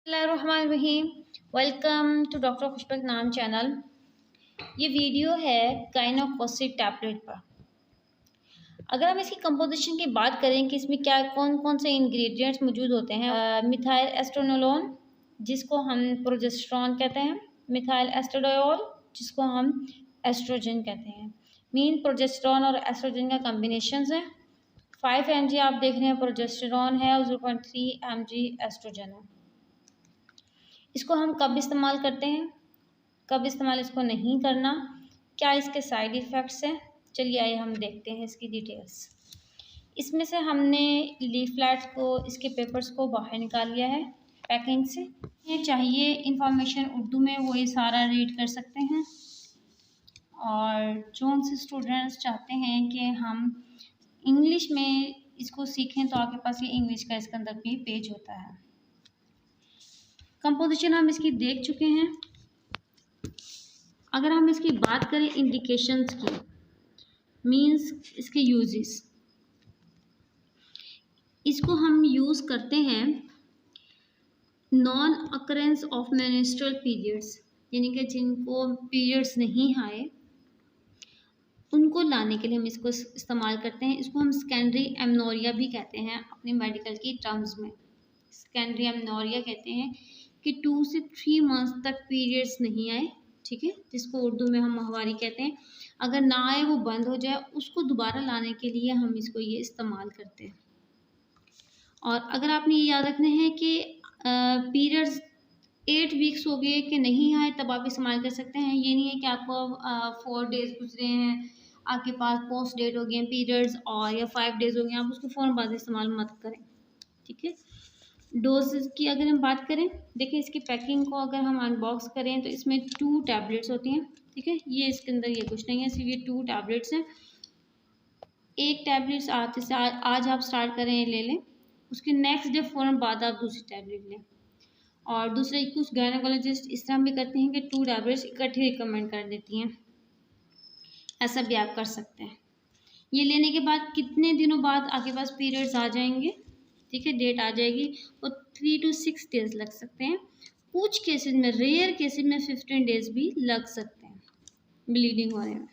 Bismillahirrahmanirrahim. Welcome to doctor खुशबक नाम channel. ये video है गाइनोकोसिड टैबलेट पर। अगर हम इसकी कंपोजिशन की बात करें कि इसमें क्या कौन कौन से इंग्रेडिएंट्स मौजूद होते हैं, मिथाइल एस्ट्रोनोलोन जिसको हम प्रोजेस्टेरॉन कहते हैं, मिथाइल एस्ट्राडियोल जिसको हम एस्ट्रोजन कहते हैं। मीन प्रोजेस्टेरॉन और एस्ट्रोजन का कम्बिनेशन है। 5 mg आप देख रहे हैं प्रोजेस्टेरॉन है और 0.3 mg एस्ट्रोजन है। इसको हम कब इस्तेमाल करते हैं, कब इस्तेमाल इसको नहीं करना, क्या इसके साइड इफ़ेक्ट्स हैं, चलिए आइए हम देखते हैं इसकी डिटेल्स। इसमें से हमने लीफलेट को, इसके पेपर्स को बाहर निकाल लिया है पैकिंग से। ये चाहिए इंफॉर्मेशन उर्दू में वो ये सारा रीड कर सकते हैं। और जो से स्टूडेंट्स चाहते हैं कि हम इंग्लिश में इसको सीखें तो आपके पास ये इंग्लिश का इसके अंदर भी पेज होता है। कंपोजिशन हम इसकी देख चुके हैं। अगर हम इसकी बात करें इंडिकेशंस की, मींस इसके यूजेस, इसको हम यूज़ करते हैं non occurrence of menstrual periods, यानी कि जिनको पीरियड्स नहीं आए उनको लाने के लिए हम इसको इस्तेमाल करते हैं। इसको हम सेकेंडरी एमनोरिया भी कहते हैं अपने मेडिकल की टर्म्स में। सेकेंडरी एमनोरिया कहते हैं कि 2 से 3 मंथ्स तक पीरियड्स नहीं आए, ठीक है, जिसको उर्दू में हम माहवारी कहते हैं। अगर ना आए, वो बंद हो जाए, उसको दोबारा लाने के लिए हम इसको ये इस्तेमाल करते हैं। और अगर आपने ये याद रखना है कि पीरियड्स 8 वीक्स हो गए कि नहीं आए तब आप इस्तेमाल कर सकते हैं। ये नहीं है कि आपको 4 डेज़ गुजरे हैं, आपके पास पोस्ट डेट हो गए पीरियड्स और या 5 डेज़ हो गए, आप उसको फ़ौरन बाद इस्तेमाल मत करें, ठीक है। डोजेस की अगर हम बात करें, देखिए इसकी पैकिंग को अगर हम अनबॉक्स करें तो इसमें 2 टैबलेट्स होती हैं, ठीक है। ये इसके अंदर ये कुछ नहीं है, सिर्फ ये 2 टैबलेट्स हैं। एक टैबलेट्स आज आप स्टार्ट करें ले लें, उसके नेक्स्ट डे फ़ौरन बाद आप दूसरी टैबलेट लें। और दूसरे कुछ गायनोकोलॉजिस्ट इस तरह भी करते हैं कि 2 टैबलेट्स इकट्ठे रिकमेंड कर देती हैं, ऐसा भी आप कर सकते हैं। ये लेने के बाद कितने दिनों बाद आपके पास पीरियड्स आ जाएंगे, ठीक है, डेट आ जाएगी, वो 3 to 6 डेज़ लग सकते हैं। कुछ केसेस में, रेयर केसेस में 15 डेज़ भी लग सकते हैं ब्लीडिंग होने में।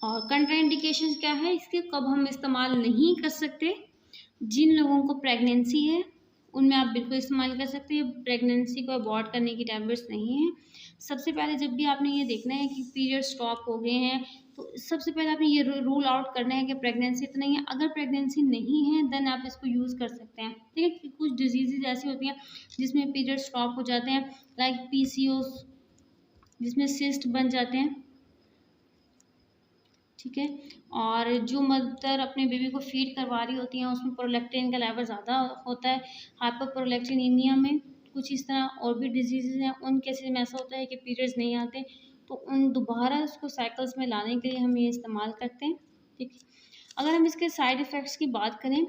और कंट्राइंडिकेशंस क्या है इसके, कब हम इस्तेमाल नहीं कर सकते, जिन लोगों को प्रेगनेंसी है उनमें आप बिल्कुल इस्तेमाल कर सकते हैं। प्रेगनेंसी को अबॉर्ट करने की टैबलेट्स नहीं है। सबसे पहले जब भी आपने ये देखना है कि पीरियड स्टॉप हो गए हैं तो सबसे पहले आपने ये रूल आउट करना है कि प्रेगनेंसी तो नहीं है। अगर प्रेगनेंसी नहीं है देन आप इसको यूज़ कर सकते हैं, ठीक है। कुछ डिजीज़ ऐसी होती हैं जिसमें पीरियड स्टॉप हो जाते हैं, लाइक PCOS जिसमें सिस्ट बन जाते हैं, ठीक है। और जो मदर अपने बेबी को फीड करवा रही होती हैं उसमें प्रोलैक्टिन का लेवल ज़्यादा होता है, हाइपरप्रोलैक्टिनीमिया में, कुछ इस तरह और भी डिजीज़ हैं। उन केसेस में ऐसा होता है कि पीरियड्स नहीं आते तो उन दोबारा उसको साइकिल्स में लाने के लिए हम ये इस्तेमाल करते हैं, ठीक है। अगर हम इसके साइड इफ़ेक्ट्स की बात करें,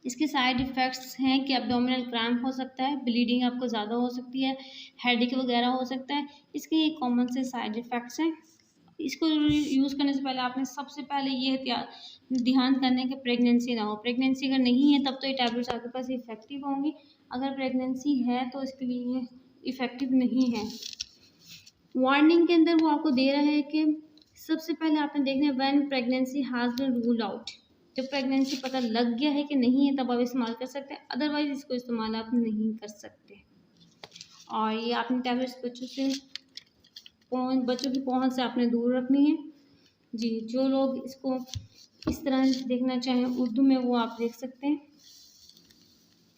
इसके साइड इफ़ेक्ट्स हैं कि एब्डोमिनल क्रैम्प हो सकता है, ब्लीडिंग आपको ज़्यादा हो सकती है, हेडेक वगैरह हो सकता है। इसके ये कॉमन से साइड इफ़ेक्ट्स हैं। इसको यूज़ करने से पहले आपने सबसे पहले ये ध्यान करना है कि प्रेगनेंसी ना हो। प्रेगनेंसी अगर नहीं है तब तो ये टैबलेट्स आपके पास इफ़ेक्टिव होंगी, अगर प्रेगनेंसी है तो इसके लिए ये इफ़ेक्टिव नहीं है। वार्निंग के अंदर वो आपको दे रहा है कि सबसे पहले आपने देखना है when pregnancy has been ruled out, जब प्रेगनेंसी पता लग गया है कि नहीं है तब आप इस्तेमाल कर सकते हैं, अदरवाइज़ इसको इस्तेमाल आप नहीं कर सकते। और ये आपने टैबलेट्स बच्चों की पहुंच से आपने दूर रखनी है जी। जो लोग इसको इस तरह देखना चाहें उर्दू में वो आप देख सकते हैं,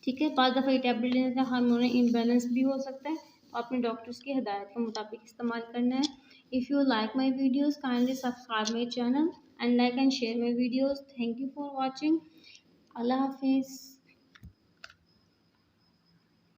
ठीक है। बाद दफ़ा ये टैबलेट लेने से हार्मोनल इम्बैलेंस भी हो सकता है, तो आपने डॉक्टर्स की हिदायत के मुताबिक इस्तेमाल करना है। If you like my videos kindly subscribe my channel and like and share my videos. Thank you for watching. अल्लाह हाफिज़।